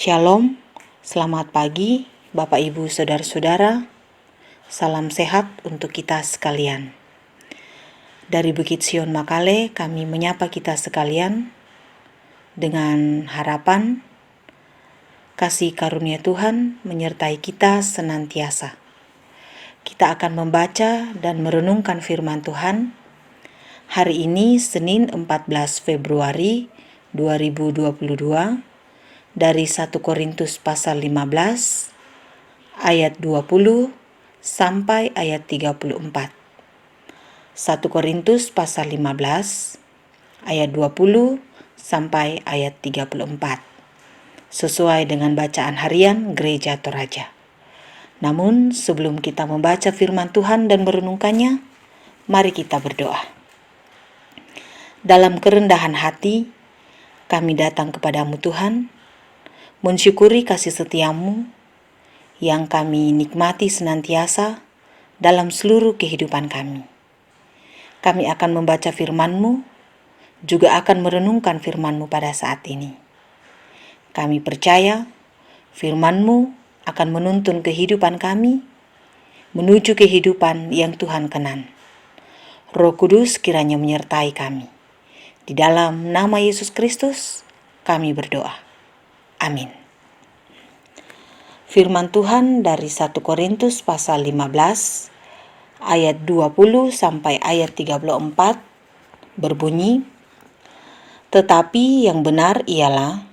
Shalom, selamat pagi Bapak Ibu Saudara-saudara, salam sehat untuk kita sekalian. Dari Bukit Sion Makale kami menyapa kita sekalian dengan harapan kasih karunia Tuhan menyertai kita senantiasa. Kita akan membaca dan merenungkan firman Tuhan hari ini Senin 14 Februari 2022 dari 1 Korintus pasal 15 ayat 20 sampai ayat 34. 1 Korintus pasal 15 ayat 20 sampai ayat 34. Sesuai dengan bacaan harian Gereja Toraja. Namun sebelum kita membaca firman Tuhan dan merenungkannya, mari kita berdoa. Dalam kerendahan hati, kami datang kepadamu Tuhan, mensyukuri kasih setiamu yang kami nikmati senantiasa dalam seluruh kehidupan kami. Kami akan membaca firman-Mu, juga akan merenungkan firman-Mu pada saat ini. Kami percaya firman-Mu akan menuntun kehidupan kami menuju kehidupan yang Tuhan kenan. Roh Kudus kiranya menyertai kami. Di dalam nama Yesus Kristus kami berdoa. Amin. Firman Tuhan dari 1 Korintus pasal 15 ayat 20 sampai ayat 34 berbunyi, "Tetapi yang benar ialah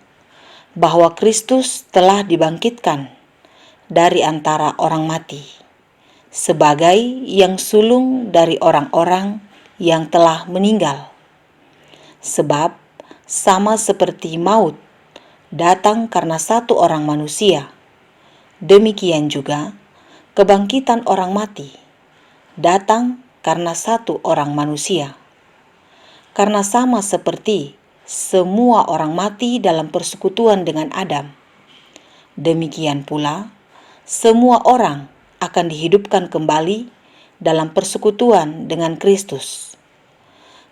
bahwa Kristus telah dibangkitkan dari antara orang mati, sebagai yang sulung dari orang-orang yang telah meninggal. Sebab sama seperti maut datang karena satu orang manusia, demikian juga kebangkitan orang mati datang karena satu orang manusia. Karena sama seperti semua orang mati dalam persekutuan dengan Adam, demikian pula semua orang akan dihidupkan kembali dalam persekutuan dengan Kristus.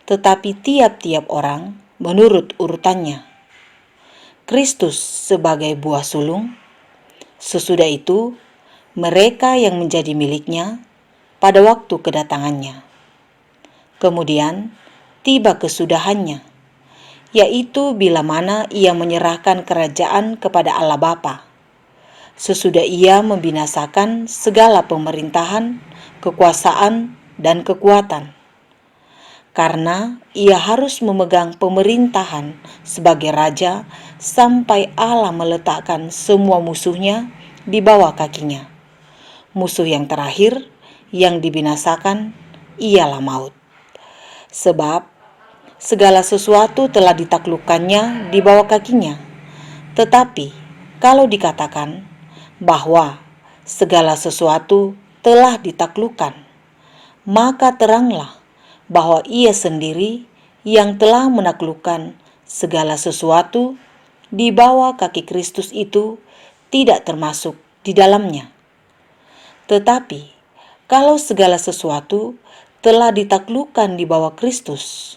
Tetapi tiap-tiap orang menurut urutannya. Kristus sebagai buah sulung, sesudah itu mereka yang menjadi miliknya pada waktu kedatangannya. Kemudian tiba kesudahannya, yaitu bila mana ia menyerahkan kerajaan kepada Allah Bapa, sesudah ia membinasakan segala pemerintahan, kekuasaan, dan kekuatan. Karena ia harus memegang pemerintahan sebagai raja sampai Allah meletakkan semua musuhnya di bawah kakinya. Musuh yang terakhir yang dibinasakan ialah maut. Sebab segala sesuatu telah ditaklukkannya di bawah kakinya. Tetapi kalau dikatakan bahwa segala sesuatu telah ditaklukkan, maka teranglah bahwa ia sendiri yang telah menaklukkan segala sesuatu di bawah kaki Kristus itu tidak termasuk di dalamnya. Tetapi kalau segala sesuatu telah ditaklukkan di bawah Kristus,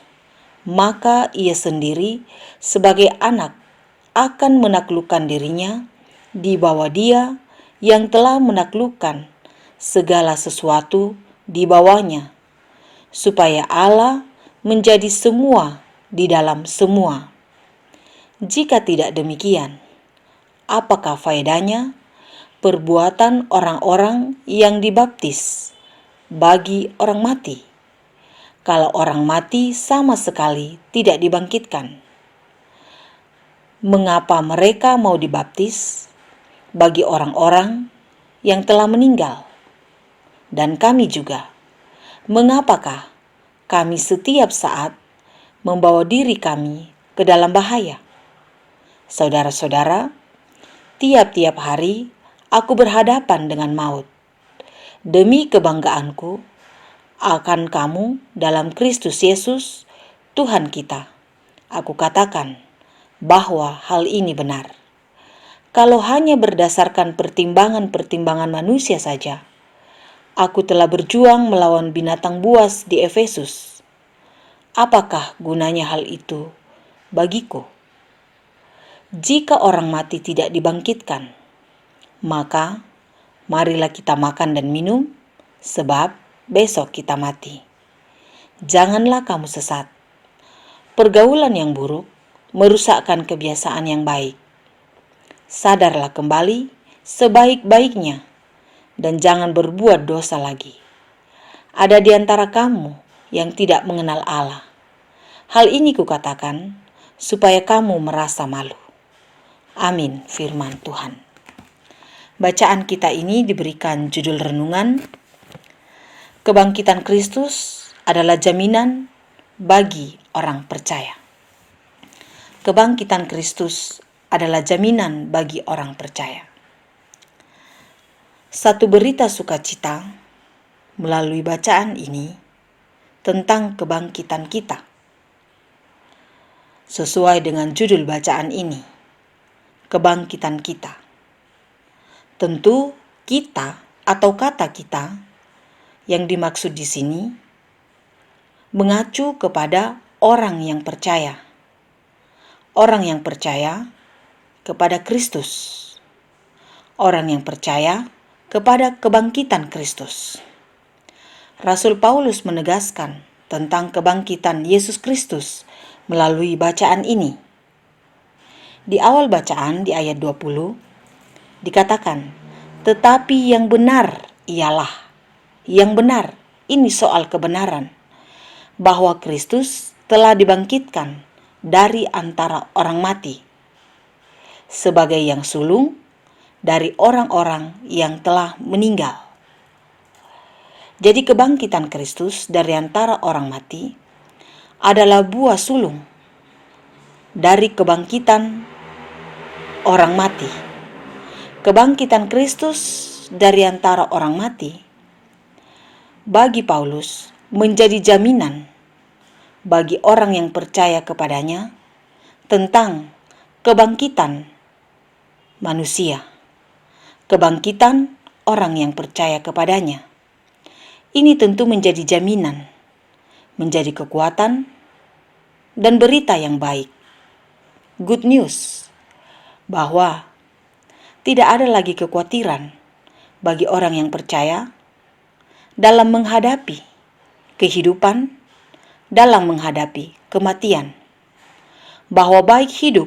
maka ia sendiri sebagai anak akan menaklukkan dirinya di bawah Dia yang telah menaklukkan segala sesuatu di bawahnya, supaya Allah menjadi semua di dalam semua. Jika tidak demikian, apakah faedahnya perbuatan orang-orang yang dibaptis bagi orang mati, kalau orang mati sama sekali tidak dibangkitkan? Mengapa mereka mau dibaptis bagi orang-orang yang telah meninggal? Dan kami juga, mengapakah kami setiap saat membawa diri kami ke dalam bahaya? Saudara-saudara, tiap-tiap hari aku berhadapan dengan maut. Demi kebanggaanku akan kamu dalam Kristus Yesus, Tuhan kita, aku katakan bahwa hal ini benar. Kalau hanya berdasarkan pertimbangan-pertimbangan manusia saja, aku telah berjuang melawan binatang buas di Efesus. Apakah gunanya hal itu bagiku? Jika orang mati tidak dibangkitkan, maka marilah kita makan dan minum, sebab besok kita mati. Janganlah kamu sesat. Pergaulan yang buruk merusakkan kebiasaan yang baik. Sadarlah kembali sebaik-baiknya, dan jangan berbuat dosa lagi. Ada di antara kamu yang tidak mengenal Allah. Hal ini kukatakan supaya kamu merasa malu. Amin, firman Tuhan. Bacaan kita ini diberikan judul renungan, Kebangkitan Kristus adalah jaminan bagi orang percaya. Kebangkitan Kristus adalah jaminan bagi orang percaya. Satu berita sukacita melalui bacaan ini tentang kebangkitan kita. Sesuai dengan judul bacaan ini, kebangkitan kita. Tentu kita atau kata kita yang dimaksud di sini mengacu kepada orang yang percaya. Orang yang percaya kepada Kristus. Orang yang percaya kepada kebangkitan Kristus. Rasul Paulus menegaskan tentang kebangkitan Yesus Kristus melalui bacaan ini. Di awal bacaan di ayat 20 dikatakan, tetapi yang benar ialah, yang benar, ini soal kebenaran, bahwa Kristus telah dibangkitkan dari antara orang mati, sebagai yang sulung dari orang-orang yang telah meninggal. Jadi kebangkitan Kristus dari antara orang mati adalah buah sulung dari kebangkitan orang mati. Kebangkitan Kristus dari antara orang mati bagi Paulus menjadi jaminan bagi orang yang percaya kepadanya tentang kebangkitan manusia, kebangkitan orang yang percaya kepadanya. Ini tentu menjadi jaminan, menjadi kekuatan, dan berita yang baik. Good news, bahwa tidak ada lagi kekhawatiran bagi orang yang percaya dalam menghadapi kehidupan, dalam menghadapi kematian. Bahwa baik hidup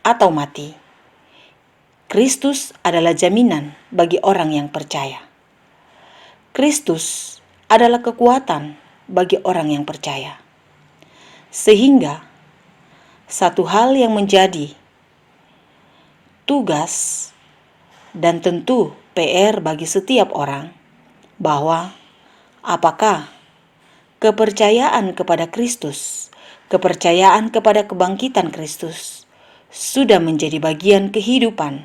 atau mati, Kristus adalah jaminan bagi orang yang percaya. Kristus adalah kekuatan bagi orang yang percaya. Sehingga satu hal yang menjadi tugas dan tentu PR bagi setiap orang, bahwa apakah kepercayaan kepada Kristus, kepercayaan kepada kebangkitan Kristus sudah menjadi bagian kehidupan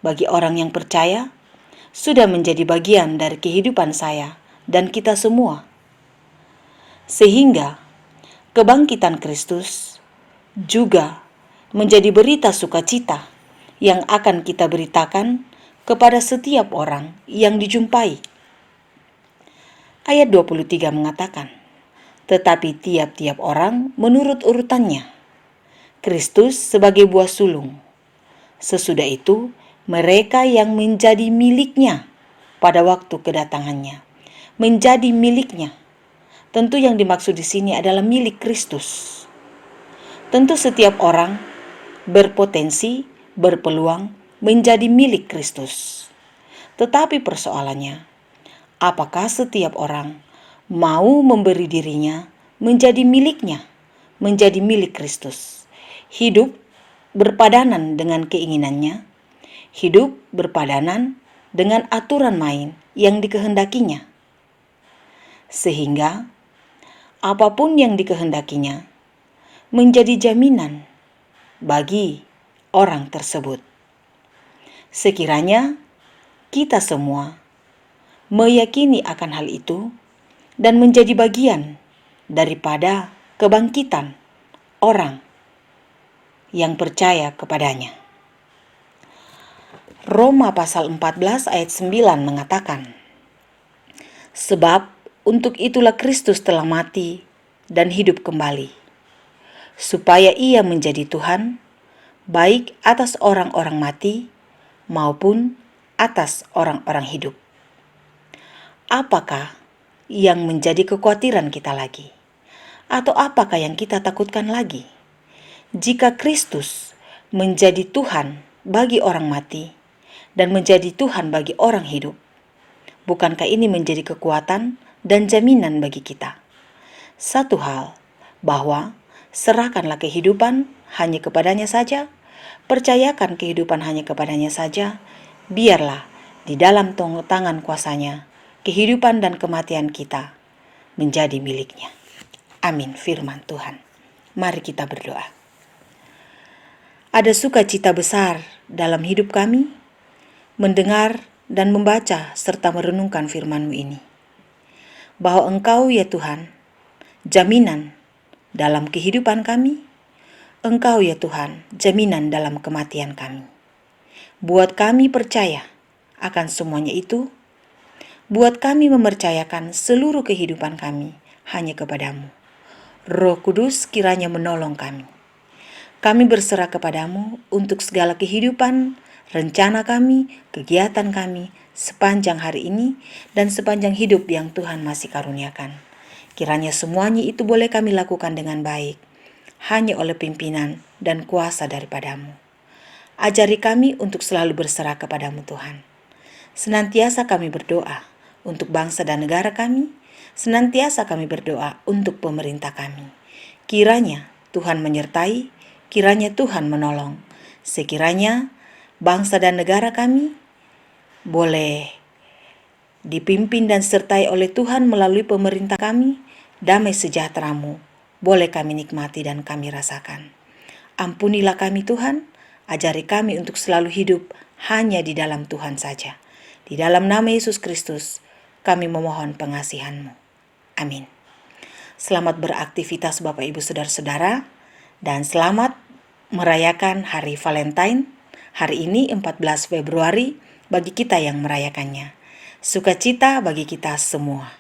bagi orang yang percaya, sudah menjadi bagian dari kehidupan saya dan kita semua. Sehingga kebangkitan Kristus juga menjadi berita sukacita yang akan kita beritakan kepada setiap orang yang dijumpai. Ayat 23 mengatakan, tetapi tiap-tiap orang menurut urutannya. Kristus sebagai buah sulung. Sesudah itu, mereka yang menjadi miliknya pada waktu kedatangannya. Menjadi miliknya. Tentu yang dimaksud di sini adalah milik Kristus. Tentu setiap orang berpotensi, berpeluang menjadi milik Kristus. Tetapi persoalannya, apakah setiap orang mau memberi dirinya menjadi miliknya, menjadi milik Kristus? Hidup berpadanan dengan keinginannya, hidup berpadanan dengan aturan main yang dikehendakinya. Sehingga apapun yang dikehendakinya menjadi jaminan bagi orang tersebut. Sekiranya kita semua meyakini akan hal itu dan menjadi bagian daripada kebangkitan orang yang percaya kepadanya. Roma pasal 14 ayat 9 mengatakan, sebab untuk itulah Kristus telah mati dan hidup kembali, supaya ia menjadi Tuhan baik atas orang-orang mati maupun atas orang-orang hidup. Apakah yang menjadi kekhawatiran kita lagi? Atau apakah yang kita takutkan lagi? Jika Kristus menjadi Tuhan bagi orang mati dan menjadi Tuhan bagi orang hidup, bukankah ini menjadi kekuatan dan jaminan bagi kita? Satu hal, bahwa serahkanlah kehidupan hanya kepadanya saja, percayakan kehidupan hanya kepadanya saja, biarlah di dalam tangan kuasanya, kehidupan dan kematian kita menjadi miliknya. Amin, firman Tuhan. Mari kita berdoa. Ada sukacita besar dalam hidup kami, mendengar dan membaca serta merenungkan firman-Mu ini. Bahwa Engkau ya Tuhan, jaminan dalam kehidupan kami, Engkau ya Tuhan, jaminan dalam kematian kami. Buat kami percaya akan semuanya itu, buat kami mempercayakan seluruh kehidupan kami hanya kepadamu. Roh Kudus kiranya menolong kami. Kami berserah kepadamu untuk segala kehidupan, rencana kami, kegiatan kami sepanjang hari ini dan sepanjang hidup yang Tuhan masih karuniakan. Kiranya semuanya itu boleh kami lakukan dengan baik, hanya oleh pimpinan dan kuasa daripadamu. Ajari kami untuk selalu berserah kepadamu Tuhan. Senantiasa kami berdoa untuk bangsa dan negara kami, senantiasa kami berdoa untuk pemerintah kami. Kiranya Tuhan menyertai, kiranya Tuhan menolong, sekiranya bangsa dan negara kami boleh dipimpin dan sertai oleh Tuhan melalui pemerintah kami, damai sejahtera-Mu boleh kami nikmati dan kami rasakan. Ampunilah kami Tuhan, ajari kami untuk selalu hidup hanya di dalam Tuhan saja. Di dalam nama Yesus Kristus, kami memohon pengasihan-Mu. Amin. Selamat beraktivitas Bapak Ibu Saudara-saudara, dan selamat merayakan Hari Valentine. Hari ini 14 Februari bagi kita yang merayakannya. Sukacita bagi kita semua.